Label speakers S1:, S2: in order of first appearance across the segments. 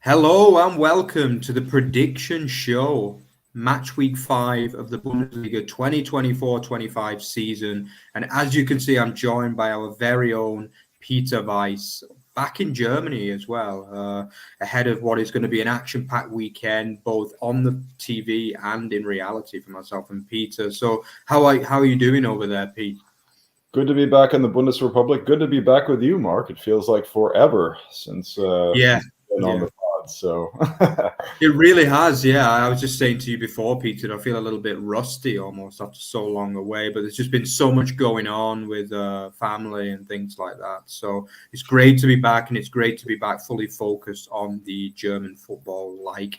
S1: Hello and welcome to the prediction show, Matchweek 5 of the Bundesliga 2024-25 season. And as you can see, I'm joined by our very own Peter Weiss, back in Germany as well, ahead of what is going to be an action-packed weekend, both on the TV and in reality for myself and Peter. So how are you doing over there, Pete?
S2: Good to be back in the Bundesrepublik. Good to be back with you, Mark. It feels like forever since on the pod. So
S1: it really has. Yeah, I was just saying to you before, Peter, I feel a little bit rusty almost after so long away. But there's just been so much going on with family and things like that. So it's great to be back, and it's great to be back fully focused on the German football like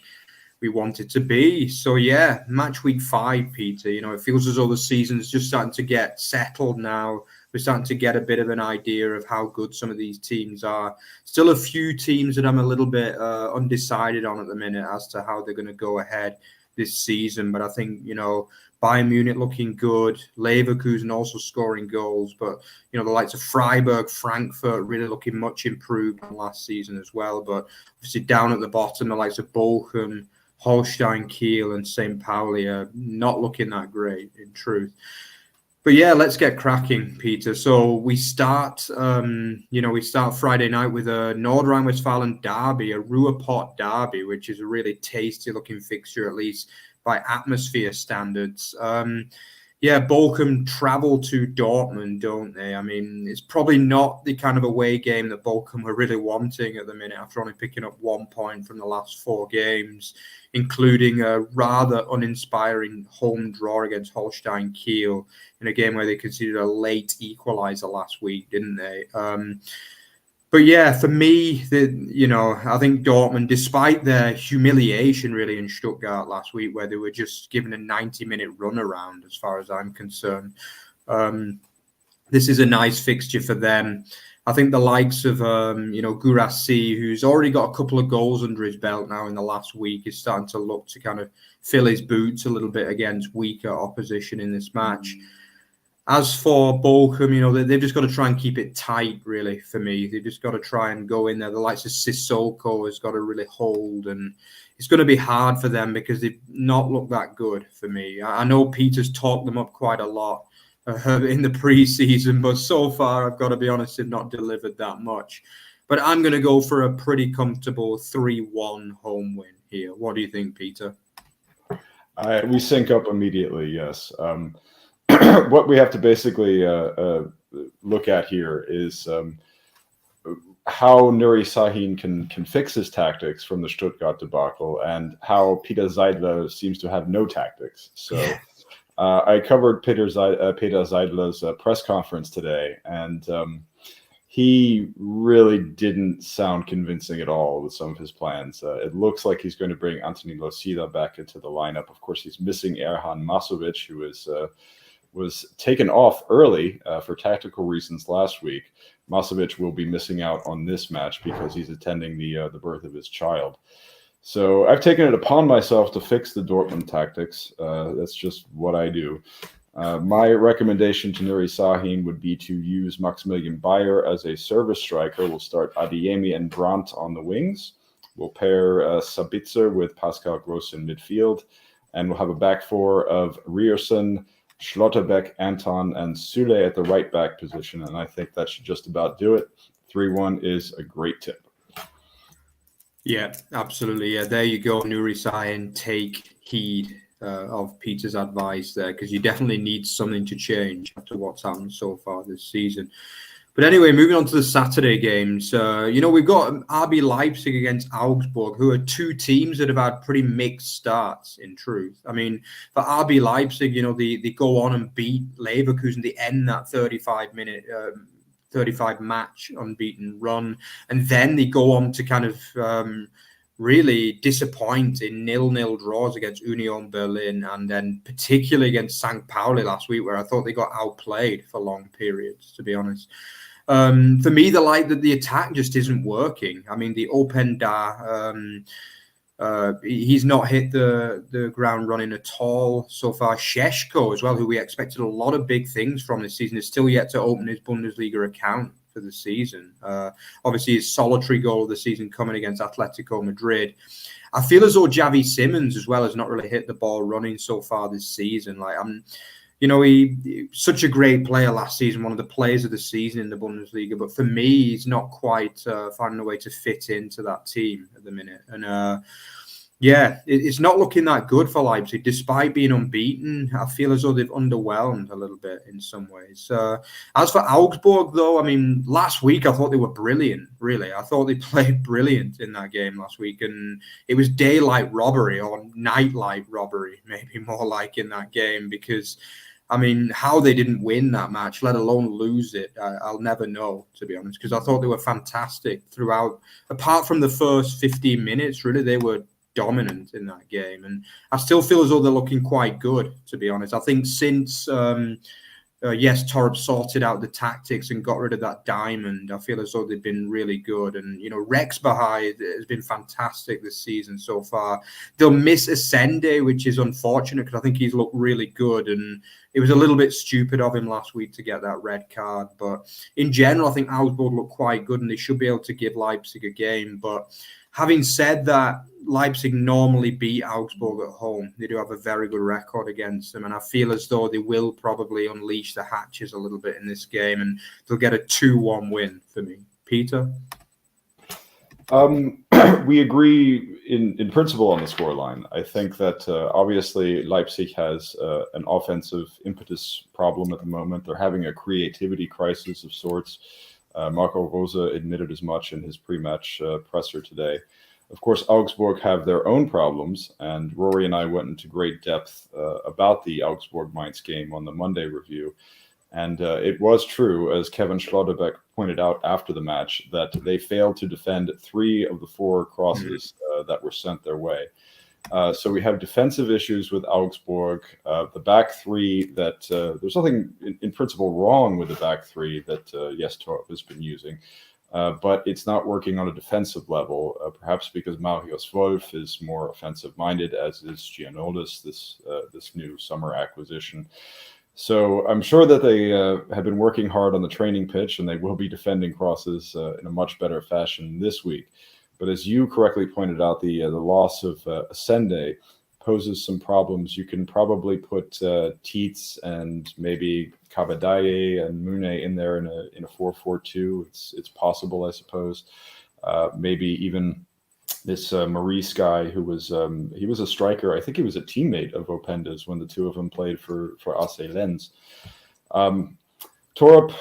S1: we want it to be. So yeah, match week 5, Peter. It feels as though the season's just starting to get settled now. We're starting to get a bit of an idea of how good some of these teams are. Still a few teams that I'm a little bit undecided on at the minute as to how they're going to go ahead this season. But I think, Bayern Munich looking good, Leverkusen also scoring goals, but, the likes of Freiburg, Frankfurt really looking much improved from last season as well. But obviously down at the bottom, the likes of Bochum, Holstein Kiel and St Pauli are not looking that great, in truth. But yeah, let's get cracking, Peter. So we start Friday night with a Nordrhein-Westfalen derby, a Ruhrpott derby, which is a really tasty-looking fixture, at least by atmosphere standards. Bochum travel to Dortmund, don't they? I mean, it's probably not the kind of away game that Bochum are really wanting at the minute after only picking up 1 point from the last 4 games, including a rather uninspiring home draw against Holstein Kiel in a game where they conceded a late equaliser last week, didn't they? But yeah, for me, I think Dortmund, despite their humiliation really in Stuttgart last week, where they were just given a 90-minute runaround, as far as I'm concerned, this is a nice fixture for them. I think the likes of, Gurassi, who's already got a couple of goals under his belt now in the last week, is starting to look to kind of fill his boots a little bit against weaker opposition in this match. As for Bochum, they've just got to try and keep it tight, really, for me. They've just got to try and go in there. The likes of Sissoko has got to really hold, and it's going to be hard for them because they've not looked that good for me. I know Peter's talked them up quite a lot in the pre-season, but so far, I've got to be honest, they've not delivered that much. But I'm going to go for a pretty comfortable 3-1 home win here. What do you think, Peter?
S2: We sync up immediately, yes. What we have to basically look at here is how Nuri Sahin can fix his tactics from the Stuttgart debacle and how Peter Seidler seems to have no tactics. So I covered Peter Seidler's press conference today, and he really didn't sound convincing at all with some of his plans. It looks like he's going to bring Anthony Losida back into the lineup. Of course, he's missing Erhan Masovic, who was taken off early for tactical reasons last week. Masovic will be missing out on this match because he's attending the birth of his child. So I've taken it upon myself to fix the Dortmund tactics. That's just what I do. My recommendation to Nuri Sahin would be to use Maximilian Bayer as a service striker. We'll start Adeyemi and Brandt on the wings. We'll pair Sabitzer with Pascal Gross in midfield. And we'll have a back four of Rierson, Schlotterbeck, Anton, and Sule at the right back position. And I think that should just about do it. 3-1 is a great tip.
S1: Yeah, absolutely. Yeah, there you go, Nuri Sahin. Take heed of Peter's advice there, because you definitely need something to change after what's happened so far this season. But anyway, moving on to the Saturday games, we've got RB Leipzig against Augsburg, who are two teams that have had pretty mixed starts, in truth. I mean, for RB Leipzig, they go on and beat Leverkusen. They end that 35 match unbeaten run. And then they go on to kind of really disappoint in 0-0 draws against Union Berlin, and then particularly against St Pauli last week, where I thought they got outplayed for long periods, to be honest. For me, the attack just isn't working. I mean, the Openda, he's not hit the ground running at all so far. Šeško as well, who we expected a lot of big things from this season, is still yet to open his Bundesliga account for the season. Obviously, his solitary goal of the season coming against Atletico Madrid. I feel as though Javi Simmons as well has not really hit the ball running so far this season. Like he such a great player last season, one of the players of the season in the Bundesliga. But for me, he's not quite finding a way to fit into that team at the minute. And it's not looking that good for Leipzig, despite being unbeaten. I feel as though they've underwhelmed a little bit in some ways. As for Augsburg, though, I mean, last week I thought they were brilliant, really. I thought they played brilliant in that game last week. And it was daylight robbery or nightlight robbery, maybe more like in that game, because I mean, how they didn't win that match, let alone lose it, I'll never know, to be honest, because I thought they were fantastic throughout. Apart from the first 15 minutes, really, they were dominant in that game. And I still feel as though they're looking quite good, to be honest. I think since, Torp sorted out the tactics and got rid of that diamond, I feel as though they've been really good. And, Rex Bahai has been fantastic this season so far. They'll miss Asende, which is unfortunate because I think he's looked really good. And it was a little bit stupid of him last week to get that red card. But in general, I think Augsburg look quite good and they should be able to give Leipzig a game. But having said that, Leipzig normally beat Augsburg at home. They do have a very good record against them, and I feel as though they will probably unleash the hatches a little bit in this game, and they'll get a 2-1 win for me. Peter?
S2: We agree in principle on the scoreline. I think that obviously Leipzig has an offensive impetus problem at the moment. They're having a creativity crisis of sorts. Marco Rosa admitted as much in his pre-match presser today. Of course, Augsburg have their own problems, and Rory and I went into great depth about the Augsburg-Mainz game on the Monday review. And it was true, as Kevin Schlotterbeck pointed out after the match, that they failed to defend 3 of the 4 crosses that were sent their way. So we have defensive issues with Augsburg. The back three that there's nothing in principle wrong with the back three that Torp has been using. But it's not working on a defensive level, perhaps because Marius Wolf is more offensive-minded, as is Giannoulis, this new summer acquisition. So I'm sure that they have been working hard on the training pitch, and they will be defending crosses in a much better fashion this week. But as you correctly pointed out, the loss of Asende poses some problems. You can probably put Tietz and maybe Kabadaye and Mune in there in a 4-4-2. It's possible, I suppose. Maybe even this Maurice guy who was he was a striker. I think he was a teammate of Openda's when the two of them played for AC Lens. Torp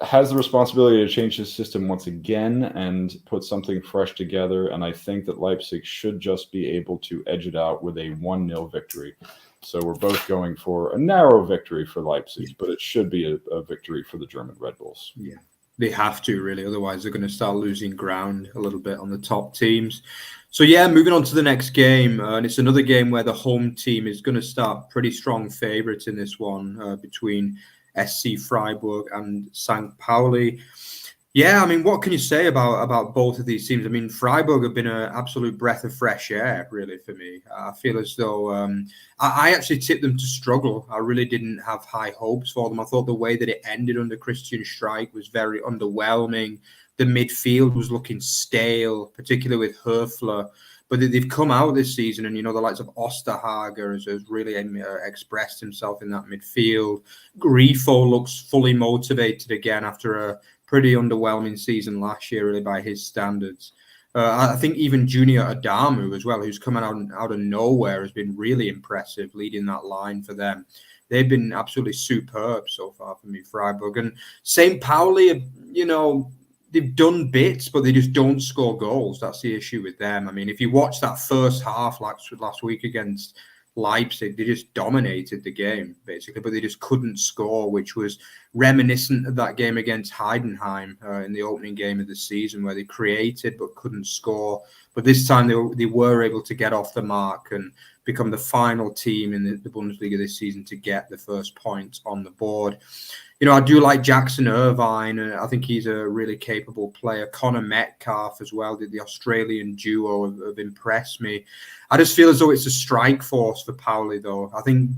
S2: has the responsibility to change his system once again and put something fresh together. And I think that Leipzig should just be able to edge it out with a 1-0 victory. So we're both going for a narrow victory for Leipzig, but it should be a victory for the German Red Bulls.
S1: Yeah, they have to, really. Otherwise, they're going to start losing ground a little bit on the top teams. So, moving on to the next game. And it's another game where the home team is going to start pretty strong favourites in this one between SC Freiburg and St Pauli. Yeah, I mean, what can you say about both of these teams? I mean, Freiburg have been an absolute breath of fresh air, really, for me. I feel as though I actually tipped them to struggle. I really didn't have high hopes for them. I thought the way that it ended under Christian Streich was very underwhelming. The midfield was looking stale, particularly with Höfler. But they've come out this season, and, the likes of Osterhager has really expressed himself in that midfield. Grifo looks fully motivated again after a pretty underwhelming season last year, really, by his standards. I think even Junior Adamu as well, who's coming out of nowhere, has been really impressive leading that line for them. They've been absolutely superb so far for me, Freiburg. And St. Pauli, they've done bits, but they just don't score goals. That's the issue with them. I mean, if you watch that first half last week against Leipzig, they just dominated the game, basically, but they just couldn't score, which was reminiscent of that game against Heidenheim in the opening game of the season, where they created but couldn't score. But this time they were able to get off the mark and become the final team in the Bundesliga this season to get the first point on the board. I do like Jackson Irvine. I think he's a really capable player. Connor Metcalf as well. The Australian duo have impressed me. I just feel as though it's a strike force for Pauli, though. I think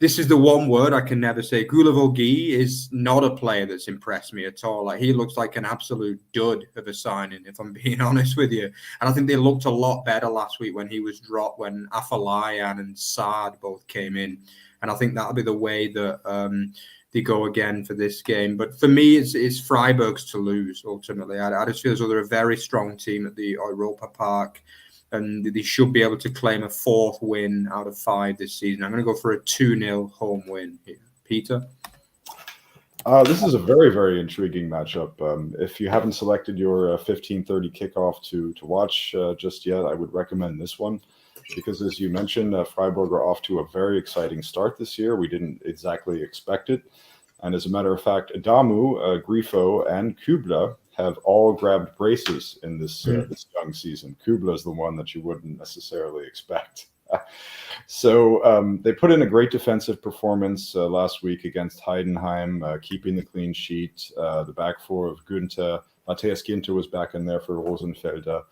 S1: this is the one word I can never say. Goulavogui is not a player that's impressed me at all. Like, he looks like an absolute dud of a signing, if I'm being honest with you. And I think they looked a lot better last week when he was dropped, when Afolayan and Saad both came in. And I think that'll be the way that they go again for this game. But for me, it's Freiburg's to lose, ultimately. I just feel as though they're a very strong team at the Europa Park, and they should be able to claim a 4th win out of 5 this season. I'm going to go for a 2-0 home win here. Peter?
S2: This is a very, very intriguing matchup. If you haven't selected your 15:30 kickoff to watch just yet, I would recommend this one. Because, as you mentioned, Freiburg are off to a very exciting start this year. We didn't exactly expect it. And as a matter of fact, Adamu, Grifo, and Kubla have all grabbed braces in this young season. Kubla is the one that you wouldn't necessarily expect. So they put in a great defensive performance last week against Heidenheim, keeping the clean sheet. The back four of Günther, Matthias Ginter was back in there for Rosenfelder.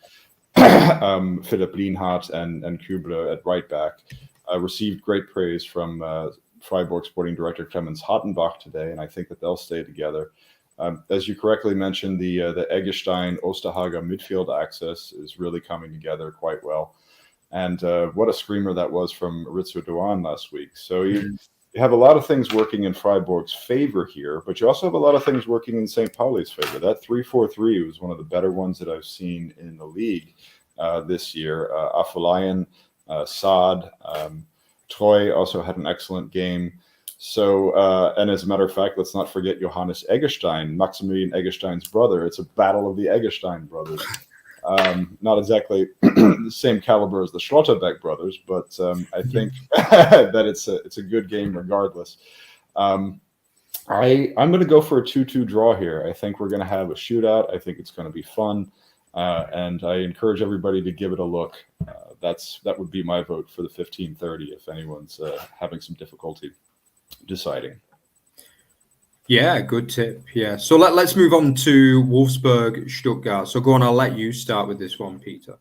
S2: Philipp Lienhardt and Kübler at right back received great praise from Freiburg sporting director Clemens Hartenbach today, and I think that they'll stay together. As you correctly mentioned, the Eggestein-Osterhager midfield access is really coming together quite well. And what a screamer that was from Ritsu Doan last week. So you have a lot of things working in Freiburg's favor here, but you also have a lot of things working in St Pauli's favor. That 3-4-3 was one of the better ones that I've seen in the league this year. Afolayan, Saad, Troy also had an excellent game. So, and as a matter of fact, let's not forget Johannes Eggestein, Maximilian Eggestein's brother. It's a battle of the Eggestein brothers. Not exactly the same caliber as the Schlotterbeck brothers, but I think that it's a good game regardless. I'm going to go for a 2-2 draw here. I think we're going to have a shootout. I think it's going to be fun, and I encourage everybody to give it a look. That would be my vote for the 15:30 if anyone's having some difficulty deciding.
S1: Yeah, good tip. Yeah. So let's move on to Wolfsburg, Stuttgart. So go on, I'll let you start with this one, Peter.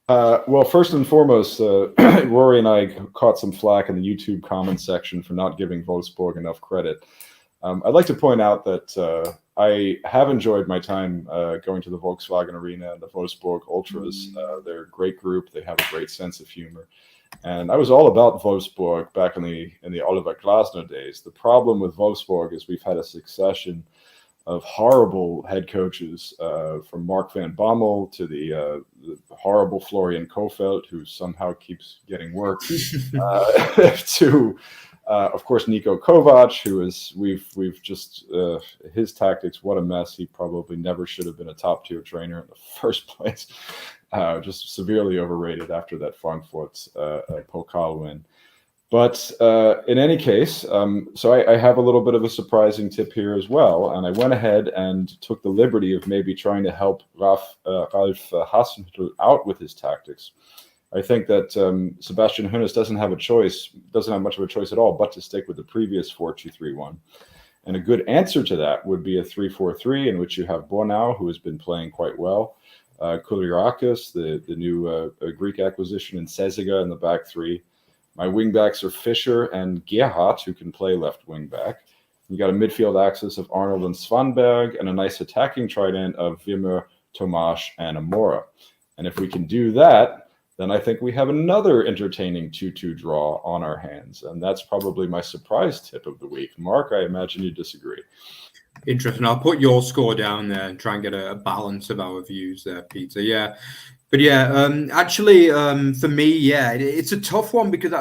S2: Well, first and foremost, Rory and I caught some flack in the YouTube comment section for not giving Wolfsburg enough credit. I'd like to point out that I have enjoyed my time going to the Volkswagen Arena and the Wolfsburg Ultras. They're a great group. They have a great sense of humor. And I was all about Wolfsburg back in the Oliver Glasner days. The problem with Wolfsburg is we've had a succession of horrible head coaches, from Mark van Bommel to the horrible Florian Kohfeldt, who somehow keeps getting work, to of course Niko Kovac, who is we've just his tactics, what a mess. He probably never should have been a top tier trainer in the first place. Just severely overrated after that Frankfurt Pokal win. But in any case, so I have a little bit of a surprising tip here as well. And I went ahead and took the liberty of maybe trying to help Ralf Hasenhüttl out with his tactics. I think that Sebastian Hoeneß doesn't have much of a choice at all, but to stick with the previous 4-2-3-1. And a good answer to that would be a 3-4-3, in which you have Bornau, who has been playing quite well, Koulirakis, the new Greek acquisition, and Seziga in the back three. My wingbacks are Fischer and Gerhardt, who can play left wing back. You got a midfield axis of Arnold and Svanberg, and a nice attacking trident of Wimmer, Tomasz, and Amora. And if we can do that, then I think we have another entertaining 2-2 draw on our hands. And that's probably my surprise tip of the week. Mark, I imagine you disagree.
S1: Interesting. I'll put your score down there and try and get a balance of our views there, Peter. Yeah. But yeah, actually, for me, yeah, it's a tough one because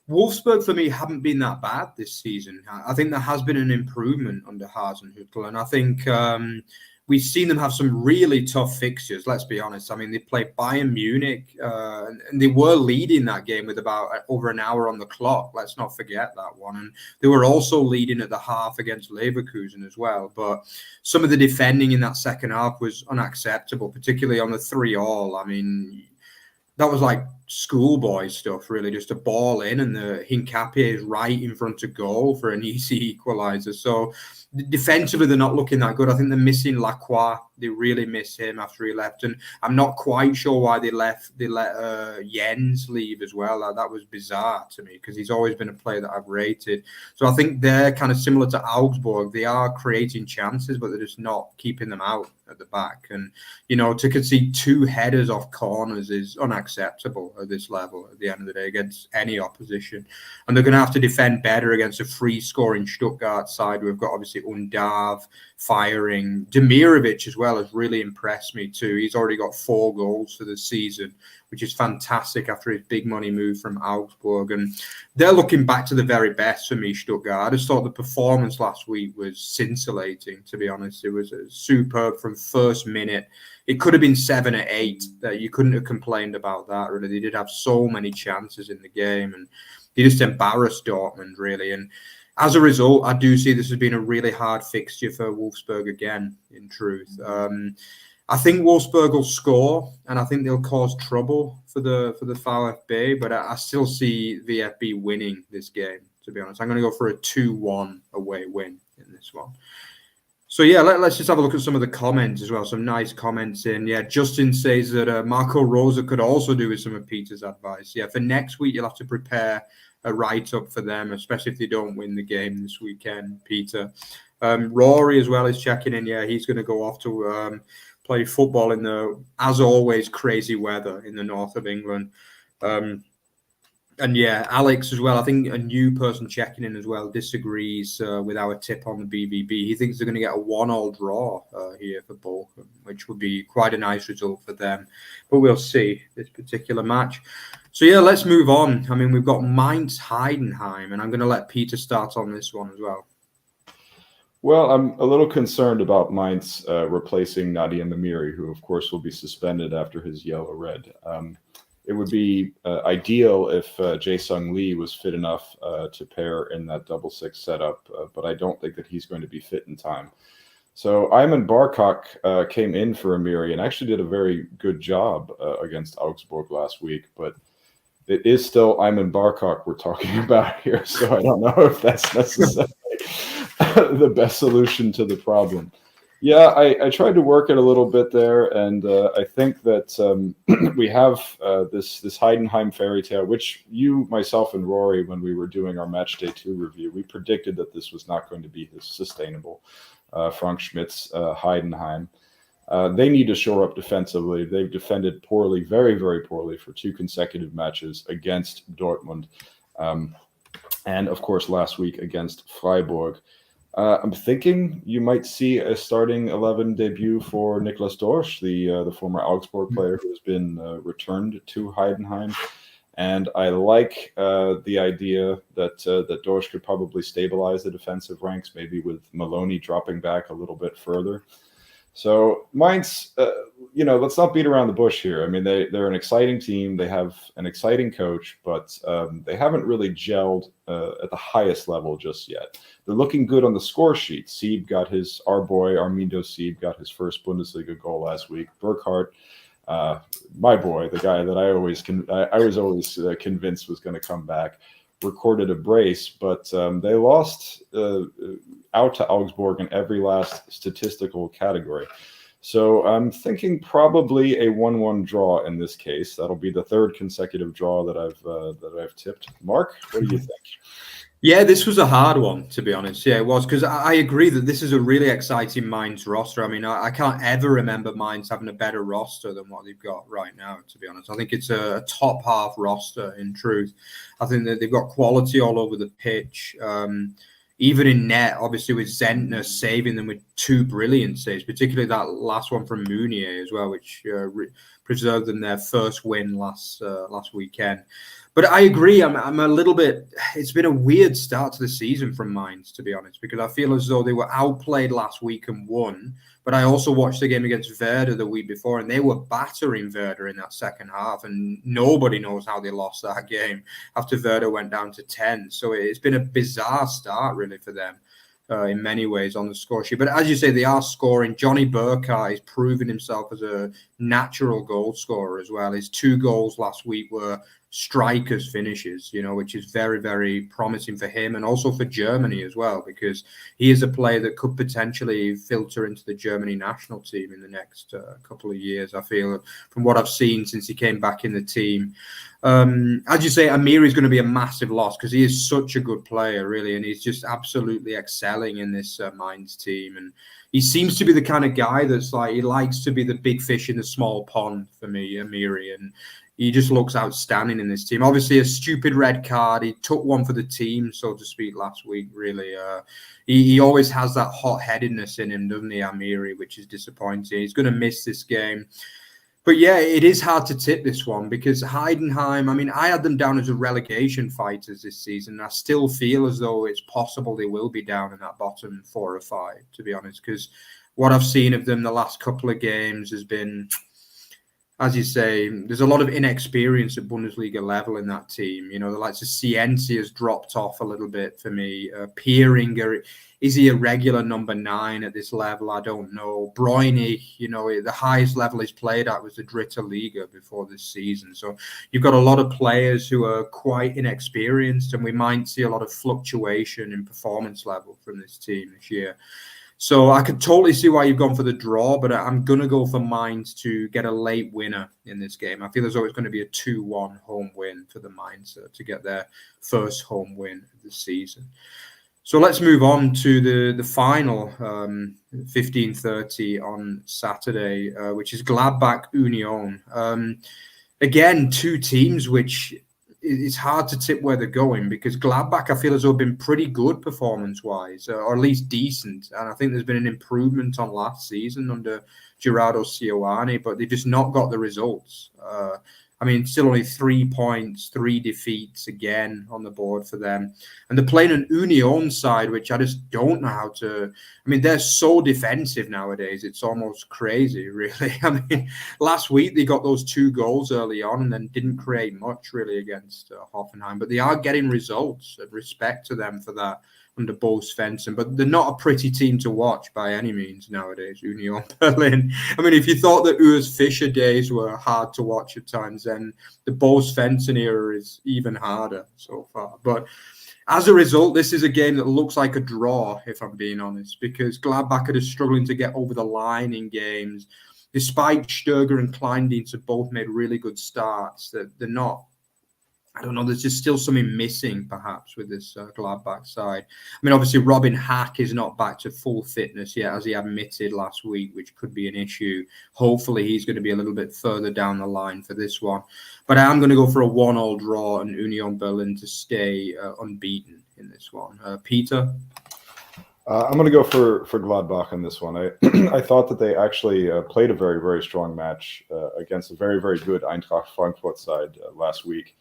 S1: Wolfsburg, for me, haven't been that bad this season. I think there has been an improvement under Hasenhüttl, and I think we've seen them have some really tough fixtures, let's be honest. I mean, they played Bayern Munich, and they were leading that game with about over an hour on the clock. Let's not forget that one. And they were also leading at the half against Leverkusen as well. But some of the defending in that second half was unacceptable, particularly on the 3-3. I mean, that was like schoolboy stuff, really, just a ball in, and the Hincapié is right in front of goal for an easy equaliser. So defensively, they're not looking that good. I think they're missing Lacroix. They really miss him after he left, and I'm not quite sure why they let Jens leave as well. That was bizarre to me, because he's always been a player that I've rated. So I think they're kind of similar to Augsburg. They are creating chances, but they're just not keeping them out at the back. And, you know, to concede 2 headers off corners is unacceptable at this level at the end of the day against any opposition. And they're going to have to defend better against a free-scoring Stuttgart side. We've got obviously Undav firing. Demirovic as well has really impressed me too. He's already got 4 goals for the season, which is fantastic after his big money move from Augsburg. And they're looking back to the very best for me, Stuttgart. I just thought the performance last week was scintillating, to be honest. It was superb from first minute. It could have been 7 or 8. You couldn't have complained about that, really. They did have so many chances in the game, and they just embarrassed Dortmund, really. And as a result, I do see this as being a really hard fixture for Wolfsburg again, in truth. I think Wolfsburg will score, and I think they'll cause trouble for the VfB, but I still see VfB winning this game, to be honest. I'm going to go for a 2-1 away win in this one. So, yeah, let's just have a look at some of the comments as well. Some nice comments in. Yeah, Justin says that Marco Rosa could also do with some of Peter's advice. Yeah, for next week, you'll have to prepare a write-up for them, especially if they don't win the game this weekend, Peter. Rory as well is checking in. Yeah, he's going to go off to play football in the, as always, crazy weather in the north of England. And yeah, Alex as well, I think a new person checking in as well, disagrees with our tip on the BVB. He thinks they're going to get a 1-1 draw here for Bochum, which would be quite a nice result for them. But we'll see this particular match. So yeah, let's move on. I mean, we've got Mainz Heidenheim, and I'm going to let Peter start on this one as well.
S2: Well, I'm a little concerned about Mainz replacing Nadia Namiri, who, of course, will be suspended after his yellow-red. It would be ideal if Jae-Sung Lee was fit enough to pair in that double 6 setup, but I don't think that he's going to be fit in time. So Ayman Barkok came in for Amiri and actually did a very good job against Augsburg last week, but it is still Ayman Barkok we're talking about here, so I don't know if that's necessarily the best solution to the problem. Yeah, I tried to work it a little bit there, and I think that we have this Heidenheim fairy tale, which you, myself, and Rory, when we were doing our Match Day 2 review, we predicted that this was not going to be sustainable. Frank Schmidt's Heidenheim. They need to shore up defensively. They've defended poorly, very, very poorly, for 2 consecutive matches against Dortmund. And, of course, last week against Freiburg. I'm thinking you might see a starting 11 debut for Niklas Dorsch, the former Augsburg player who has been returned to Heidenheim. And I like the idea that Dorsch could probably stabilize the defensive ranks, maybe with Maloney dropping back a little bit further. So Mainz, let's not beat around the bush here. I mean, they're an exciting team. They have an exciting coach, but they haven't really gelled at the highest level just yet. They're looking good on the score sheet. Our boy, Armindo Sieb, got his first Bundesliga goal last week. Burkhardt, my boy, the guy that I was always convinced was going to come back, recorded a brace, but they lost out to Augsburg in every last statistical category. So I'm thinking probably a 1-1 draw in this case. That'll be the 3rd consecutive draw that I've tipped. Mark, what do you think?
S1: Yeah, this was a hard one, to be honest. Yeah, it was, because I agree that this is a really exciting Mainz roster. I mean, I can't ever remember Mainz having a better roster than what they've got right now, to be honest. I think it's a top half roster, in truth. I think that they've got quality all over the pitch. Even in net, obviously, with Zentner saving them with 2 brilliant saves, particularly that last one from Meunier as well, which preserved them their first win last weekend. But I agree. I'm a little bit. It's been a weird start to the season from Mainz, to be honest, because I feel as though they were outplayed last week and won. But I also watched the game against Werder the week before, and they were battering Werder in that second half, and nobody knows how they lost that game after Werder went down to 10. So it's been a bizarre start, really, for them. in many ways on the score sheet. But as you say, they are scoring. Johnny Burkhardt is proving himself as a natural goal scorer as well. His 2 goals last week were strikers finishes, which is very, very promising for him and also for Germany as well, because he is a player that could potentially filter into the Germany national team in the next couple of years, I feel, from what I've seen since he came back in the team. As you say, Amiri is going to be a massive loss because he is such a good player, really, and he's just absolutely excelling in this Mainz team. And he seems to be the kind of guy that's like, he likes to be the big fish in the small pond for me, Amiri, and he just looks outstanding in this team. Obviously, a stupid red card. He took one for the team, so to speak, last week, really. He always has that hot-headedness in him, doesn't he, Amiri, which is disappointing. He's going to miss this game. But yeah, it is hard to tip this one because Heidenheim, I mean, I had them down as a relegation fighters this season. And I still feel as though it's possible they will be down in that bottom 4 or 5, to be honest, because what I've seen of them the last couple of games has been, as you say, there's a lot of inexperience at Bundesliga level in that team. The likes of Cienci has dropped off a little bit for me. Pieringer, is he a regular number 9 at this level? I don't know. Bräunig, the highest level he's played at was the Dritte Liga before this season. So you've got a lot of players who are quite inexperienced, and we might see a lot of fluctuation in performance level from this team this year. So I could totally see why you've gone for the draw, but I'm going to go for Mainz to get a late winner in this game. I feel as though it's going to be a 2-1 home win for the Mainz to get their first home win of the season. So let's move on to the final 15:30 on Saturday, which is Gladbach Union. Again, 2 teams which it's hard to tip where they're going because Gladbach, I feel as though, have been pretty good performance-wise, or at least decent. And I think there's been an improvement on last season under Gerardo Sioane, but they've just not got the results. I mean, still only 3 points, 3 defeats again on the board for them. And they're playing an Union side, which I just don't know how to... I mean, they're so defensive nowadays. It's almost crazy, really. I mean, last week they got those 2 goals early on and then didn't create much, really, against Hoffenheim. But they are getting results. Respect to them for that under Bo Svensson. But they're not a pretty team to watch by any means nowadays, Union Berlin. I mean, if you thought the Urs Fischer days were hard to watch at times, then the Bo Svensson era is even harder so far. But as a result, this is a game that looks like a draw, if I'm being honest, because Gladbach are just struggling to get over the line in games. Despite Stöger and Kleindienst have both made really good starts, that they're not... I don't know, there's just still something missing, perhaps, with this Gladbach side. I mean, obviously, Robin Hack is not back to full fitness yet, as he admitted last week, which could be an issue. Hopefully, he's going to be a little bit further down the line for this one. But I am going to go for a 1-1 draw and Union Berlin to stay unbeaten in this one. Peter?
S2: I'm going to go for Gladbach in this one. I thought that they actually played a very, very strong match against a very, very good Eintracht Frankfurt side last week.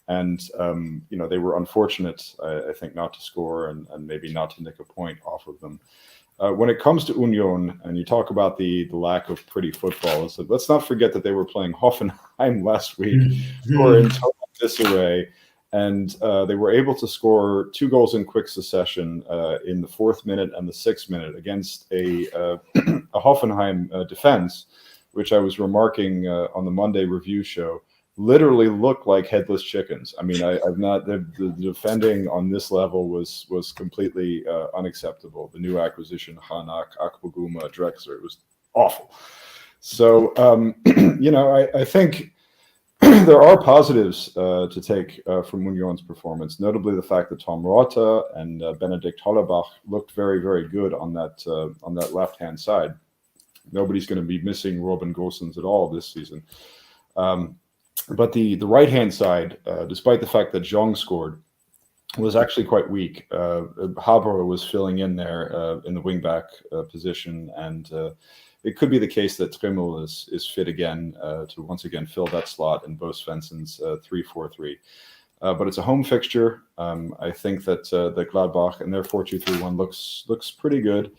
S2: And, they were unfortunate, I think, not to score and maybe not to nick a point off of them. When it comes to Union, and you talk about the lack of pretty football, so let's not forget that they were playing Hoffenheim last week, who were in total disarray. And they were able to score 2 goals in quick succession in the 4th minute and the 6th minute against a Hoffenheim defense, which I was remarking on the Monday review show, literally looked like headless chickens. I mean, I've not the defending on this level was completely unacceptable. The new acquisition, Hanak, Akpoguma, Drexler, it was awful. So I think there are positives to take from Union's performance, notably the fact that Tom Rota and Benedikt Hollerbach looked very, very good on that left-hand side. Nobody's going to be missing Robin Gosens at all this season. But the right-hand side, despite the fact that Zhang scored, was actually quite weak. Haber was filling in there in the wing-back position, and it could be the case that Trimmel is fit again to once again fill that slot in Bo Svensson's 3-4-3. But it's a home fixture. I think that the Gladbach and their 4-2-3-1 looks pretty good.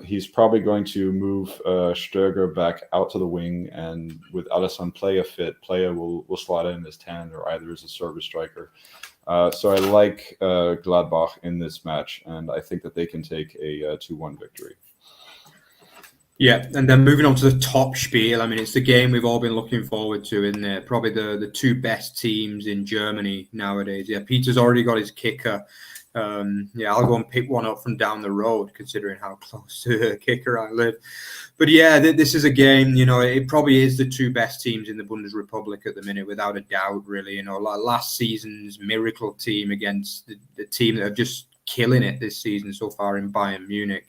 S2: He's probably going to move Stöger back out to the wing, and with Alassane Plea fit, Plea will slot in as 10 or either as a service striker. So I like Gladbach in this match, and I think that they can take a 2-1 victory.
S1: Yeah, and then moving on to the top Spiel. I mean, it's the game we've all been looking forward to, isn't it? Probably the two best teams in Germany nowadays. Yeah, Peter's already got his kicker. Yeah, I'll go and pick one up from down the road, considering how close to the kicker I live. But yeah, this is a game, you know, it probably is the two best teams in the Bundesrepublik at the minute, without a doubt, really. You know, last season's miracle team against the team that are just killing it this season so far in Bayern Munich.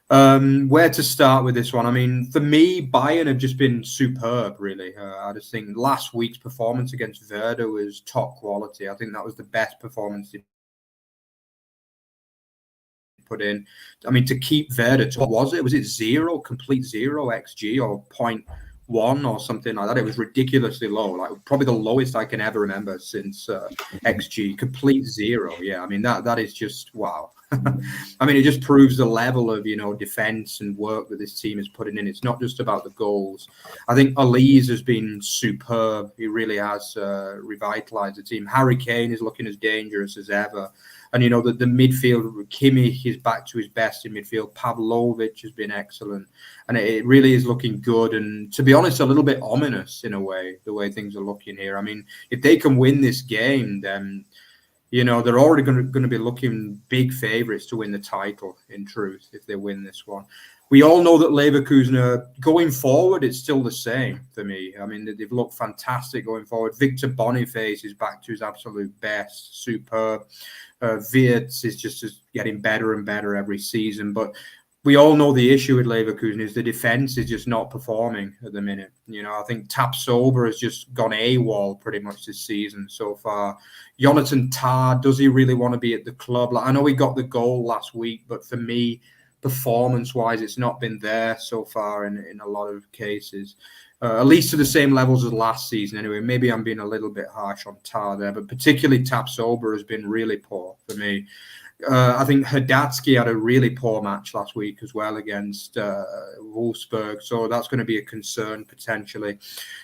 S1: Where to start with this one? I mean, for me, Bayern have just been superb, really. I just think last week's performance against Werder was top quality. I think that was the best performance they put in. I mean, to keep Werder to, what was it? Was it zero, complete zero XG or 0.1 or something like that? It was ridiculously low, like probably the lowest I can ever remember since XG, complete zero. Yeah, I mean, that is just wow. I mean, it just proves the level of, you know, defense and work that this team is putting in. It's not just about the goals. I think Elise has been superb. He really has revitalized the team. Harry Kane is looking as dangerous as ever. And, you know, the midfield, Kimmich is back to his best in midfield. Pavlovic has been excellent. And it really is looking good. And to be honest, a little bit ominous in a way, the way things are looking here. I mean, if they can win this game, then, you know, they're already going to be looking big favourites to win the title, in truth, if they win this one. We all know that Leverkusen are going forward. It's still the same for me. I mean, they've looked fantastic going forward. Victor Boniface is back to his absolute best, superb. Wirtz is just getting better and better every season. But we all know the issue with Leverkusen is the defence is just not performing at the minute. You know, I think Tapsoba has just gone AWOL pretty much this season so far. Jonathan Tah, does he really want to be at the club? Like, I know he got the goal last week, but for me, performance-wise, it's not been there so far in a lot of cases. At least to the same levels as last season anyway. Maybe I'm being a little bit harsh on Tah there, but particularly Tapsoba has been really poor for me. I think Hadatsky had a really poor match last week as well against Wolfsburg, so that's going to be a concern potentially.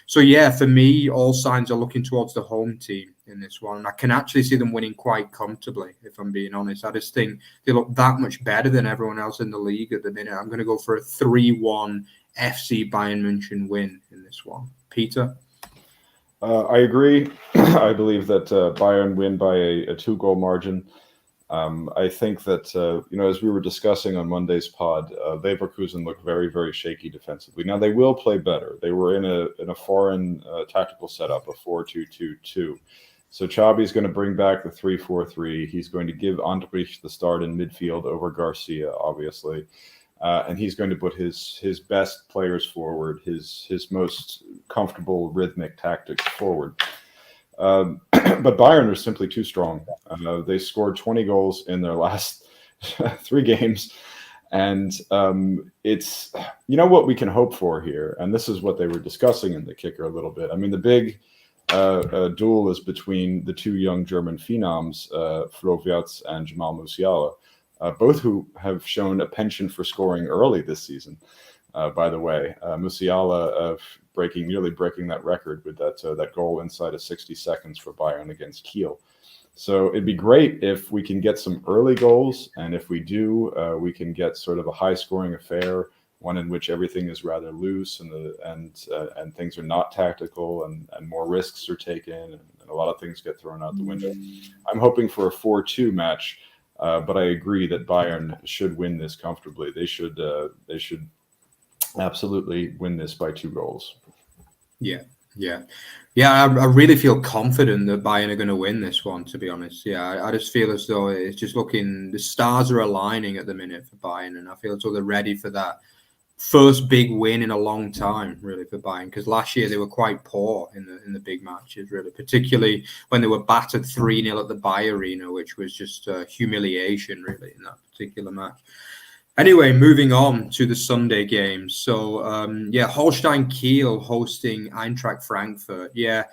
S1: So yeah, for me, all signs are looking towards the home team in this one. I can actually see them winning quite comfortably, if I'm being honest. I just think they look that much better than everyone else in the league at the minute. I'm going to go for a 3-1 FC Bayern München win in this one. Peter?
S2: I agree. I believe that Bayern win by a 2-goal margin. I think that, you know, as we were discussing on Monday's pod, Leverkusen look very, very shaky defensively. Now, they will play better. They were in a foreign tactical setup, a 4-2-2-2. So Xabi is going to bring back the 3-4-3. He's going to give Andrich the start in midfield over Garcia, obviously. And he's going to put his best players forward, his most comfortable rhythmic tactics forward. But Bayern are simply too strong. They scored 20 goals in their last 3 games. And it's, you know, what we can hope for here. And this is what they were discussing in the kicker a little bit. I mean, the big duel is between the two young German phenoms, Flo Wirtz and Jamal Musiala, both who have shown a penchant for scoring early this season. By the way, Musiala nearly breaking that record with that goal inside of 60 seconds for Bayern against Kiel. So it'd be great if we can get some early goals, and if we do, we can get sort of a high-scoring affair, one in which everything is rather loose and things are not tactical, and more risks are taken, and a lot of things get thrown out the window. I'm hoping for a 4-2 match, but I agree that Bayern should win this comfortably. They should absolutely win this by 2 goals.
S1: Yeah. I really feel confident that Bayern are going to win this one, to be honest. Yeah, I just feel as though it's just looking, the stars are aligning at the minute for Bayern, and I feel as though they're ready for that first big win in a long time, really, for Bayern, because last year they were quite poor in the big matches, really, particularly when they were battered 3-0 at the Bayer Arena, which was just humiliation, really, in that particular match. Anyway, moving on to the Sunday games. So, Holstein Kiel hosting Eintracht Frankfurt. Yeah,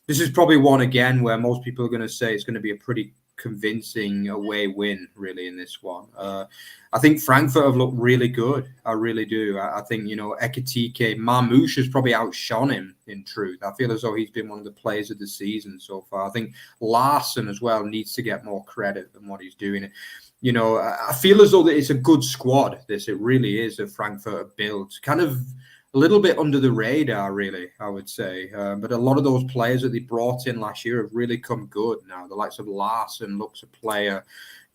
S1: this is probably one, again, where most people are going to say it's going to be a pretty convincing away win, really, in this one. I think Frankfurt have looked really good. I really do. I think, Ekitike, Marmouche has probably outshone him, in truth. I feel as though he's been one of the players of the season so far. I think Larson as well needs to get more credit than what he's doing. I feel as though that it's a good squad, it really is, that Frankfurt have built. Kind of a little bit under the radar, really, I would say. But a lot of those players that they brought in last year have really come good now. The likes of Larson looks a player.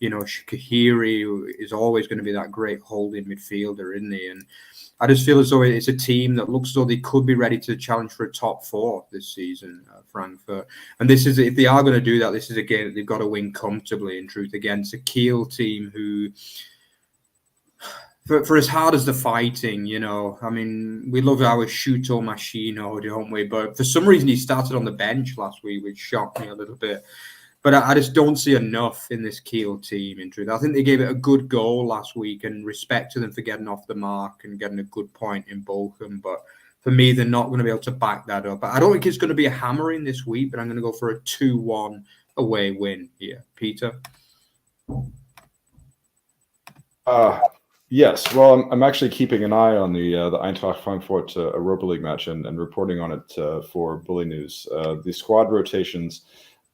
S1: Shaqiri is always going to be that great holding midfielder, isn't he? And I just feel as though it's a team that looks as though they could be ready to challenge for a top 4 this season, Frankfurt. And this is, if they are going to do that, this is a game that they've got to win comfortably, in truth, against a Kiel team who, for as hard as the fighting, we love our Shuto Machino, don't we? But for some reason, he started on the bench last week, which shocked me a little bit. But I just don't see enough in this Kiel team, in truth. I think they gave it a good goal last week, and respect to them for getting off the mark and getting a good point in Bochum. But for me, they're not going to be able to back that up. I don't think it's going to be a hammering this week, but I'm going to go for a 2-1 away win here. Peter?
S2: Yes. Well, I'm actually keeping an eye on the Eintracht Frankfurt Europa League match and reporting on it for Bully News. The squad rotations...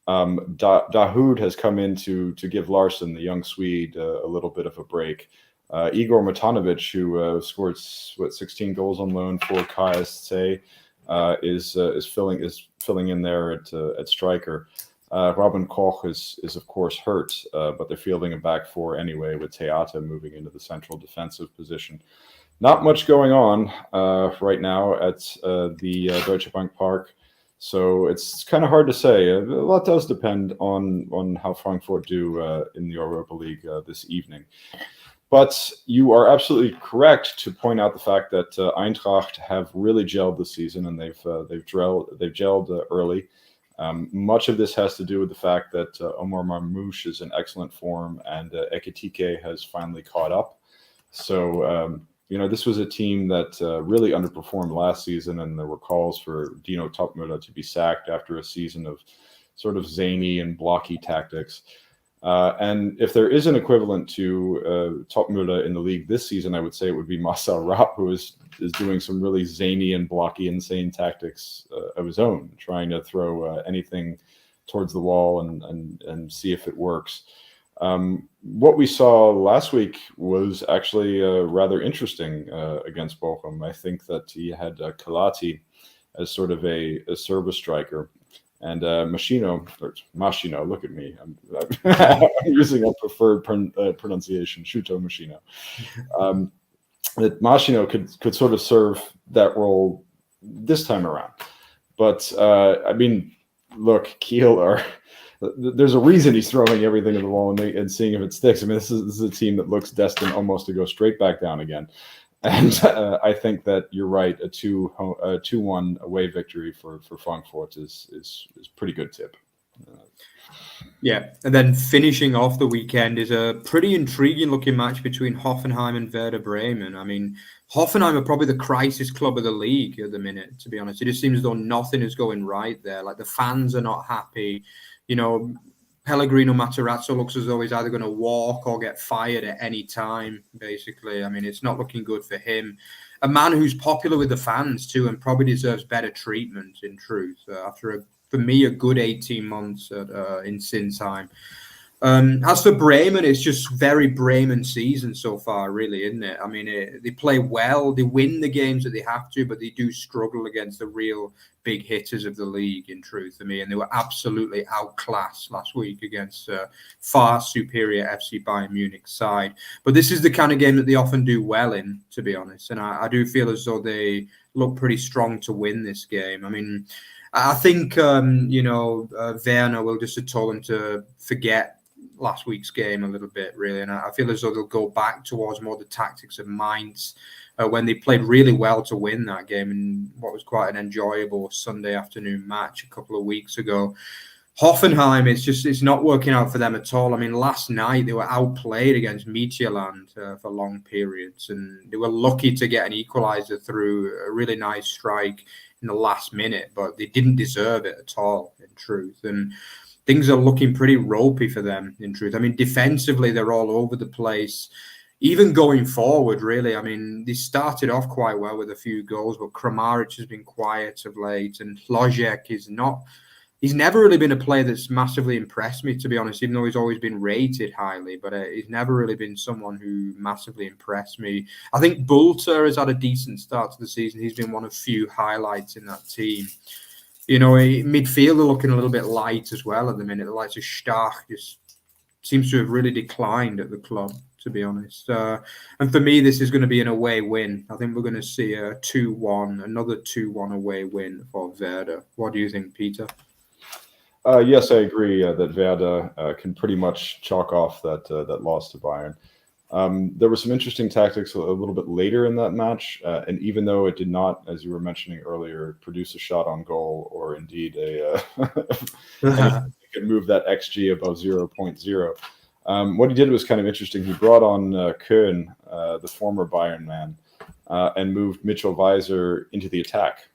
S2: Dahoud has come in to give Larson, the young Swede, a little bit of a break. Igor Matanovic, who scored 16 goals on loan for KSC, is filling in there at striker. Robin Koch is of course hurt, but they're fielding a back 4 anyway, with Theata moving into the central defensive position. Not much going on right now at the Deutsche Bank Park. So it's kind of hard to say. A lot does depend on how Frankfurt do in the Europa League this evening. But you are absolutely correct to point out the fact that Eintracht have really gelled this season, and they've gelled early. Much of this has to do with the fact that Omar Marmouche is in excellent form, and Ekitike has finally caught up. So this was a team that really underperformed last season, and there were calls for Dino Topmüller to be sacked after a season of sort of zany and blocky tactics. And if there is an equivalent to Topmüller in the league this season, I would say it would be Marcel Rapp, who is doing some really zany and blocky, insane tactics of his own, trying to throw anything towards the wall and see if it works. What we saw last week was actually rather interesting against Bochum. I think that he had Kalati as sort of a service striker, and Machino, look at me, I'm using a preferred pronunciation, Shuto Machino. That Machino could sort of serve that role this time around. But look, Kiel there's a reason he's throwing everything at the wall and seeing if it sticks. I mean, this is a team that looks destined almost to go straight back down again. And I think that you're right. A 2-1 away victory for Frankfurt is pretty good tip.
S1: Yeah, and then finishing off the weekend is a pretty intriguing looking match between Hoffenheim and Werder Bremen. I mean, Hoffenheim are probably the crisis club of the league at the minute, to be honest. It just seems as though nothing is going right there. Like, the fans are not happy. Pellegrino Matarazzo looks as though he's either going to walk or get fired at any time, basically. I mean, it's not looking good for him. A man who's popular with the fans, too, and probably deserves better treatment, in truth, after, for me, a good 18 months in Sinsheim. As for Bremen, it's just very Bremen season so far, really, isn't it? I mean, they play well, they win the games that they have to, but they do struggle against the real big hitters of the league, in truth, for me. And they were absolutely outclassed last week against far superior FC Bayern Munich side. But this is the kind of game that they often do well in, to be honest. And I do feel as though they look pretty strong to win this game. I mean, I think, Werner will just have told them to forget last week's game a little bit, really. And I feel as though they'll go back towards more the tactics of Mainz when they played really well to win that game in what was quite an enjoyable Sunday afternoon match a couple of weeks ago. Hoffenheim, it's not working out for them at all. I mean, last night they were outplayed against Midtjylland for long periods, and they were lucky to get an equaliser through a really nice strike in the last minute, but they didn't deserve it at all, in truth. And things are looking pretty ropey for them, in truth. I mean, defensively, they're all over the place. Even going forward, really, I mean, they started off quite well with a few goals, but Kramaric has been quiet of late, and Hlojek is not... He's never really been a player that's massively impressed me, to be honest, even though he's always been rated highly, but he's never really been someone who massively impressed me. I think Bulter has had a decent start to the season. He's been one of few highlights in that team. You know, midfield are looking a little bit light as well at the minute. The likes of Stach just seems to have really declined at the club, to be honest. And for me, this is going to be an away win. I think we're going to see a 2-1, another 2-1 away win for Werder. What do you think, Peter?
S2: Yes, I agree that Werder can pretty much chalk off that loss to Bayern. There were some interesting tactics a little bit later in that match, and even though it did not, as you were mentioning earlier, produce a shot on goal or indeed a could move that XG above 0.0. What he did was kind of interesting. He brought on Köhn, the former Bayern man, and moved Mitchell Weiser into the attack,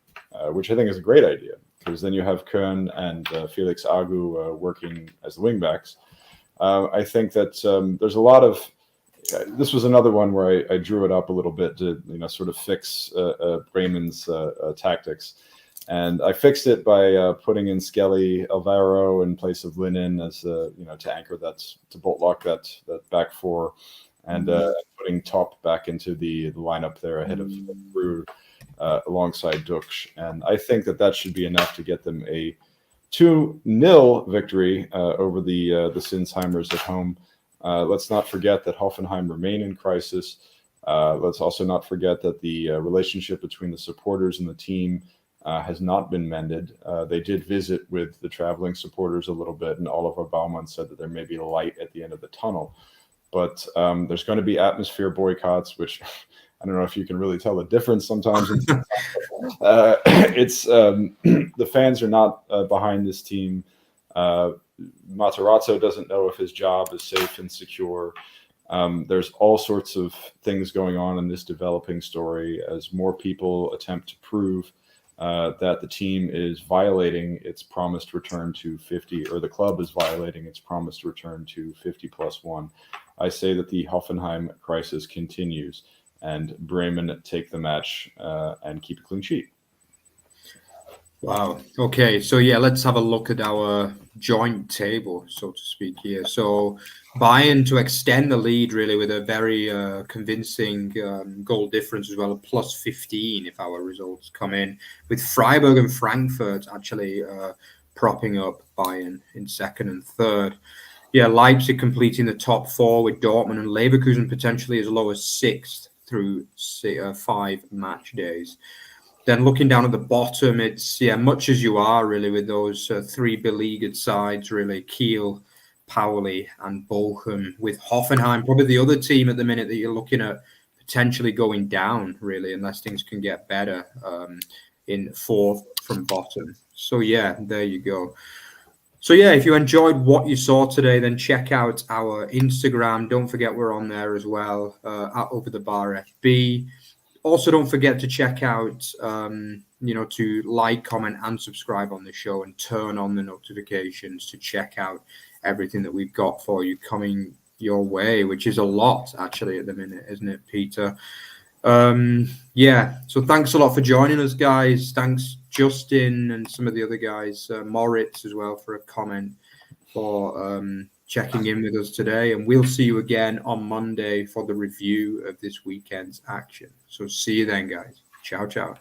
S2: which I think is a great idea, because then you have Köhn and Felix Agu working as the wingbacks. I think that there's a lot of... this was another one where I drew it up a little bit to sort of fix Bremen's tactics. And I fixed it by putting in Skelly Alvaro in place of Linen as to anchor that, to bolt lock that back four, and putting Top back into the lineup there ahead of Brugge alongside Dux. And I think that should be enough to get them a 2-0 victory over the Sinsheimers at home. Let's not forget that Hoffenheim remain in crisis. Let's also not forget that the relationship between the supporters and the team has not been mended. They did visit with the traveling supporters a little bit, and Oliver Baumann said that there may be a light at the end of the tunnel. But there's going to be atmosphere boycotts, which I don't know if you can really tell the difference sometimes. It's the fans are not behind this team. Matarazzo doesn't know if his job is safe and secure. There's all sorts of things going on in this developing story as more people attempt to prove that the team is violating its promised return to 50, or the club is violating its promised return to 50+1. I say that the Hoffenheim crisis continues, and Bremen take the match and keep a clean sheet.
S1: Wow. Okay. So yeah, let's have a look at our joint table, so to speak, here. So Bayern to extend the lead really with a very convincing goal difference as well, of +15 if our results come in, with Freiburg and Frankfurt actually propping up Bayern in second and third. Yeah, Leipzig completing the top four, with Dortmund and Leverkusen potentially as low as sixth through 5 match days. Then looking down at the bottom, it's much as you are really with those 3 beleaguered sides, really, Kiel, Pauli and Bochum, with Hoffenheim probably the other team at the minute that you're looking at potentially going down, really, unless things can get better, in fourth from bottom. So yeah, there you go. So yeah, if you enjoyed what you saw today, then check out our Instagram. Don't forget we're on there as well, at Over the Bar FB. Also, don't forget to check out, to like, comment, and subscribe on the show, and turn on the notifications to check out everything that we've got for you coming your way, which is a lot, actually, at the minute, isn't it, Peter? So thanks a lot for joining us, guys. Thanks, Justin, and some of the other guys, Moritz as well, for a comment, for checking in with us today, and we'll see you again on Monday for the review of this weekend's action. So see you then, guys. Ciao, ciao.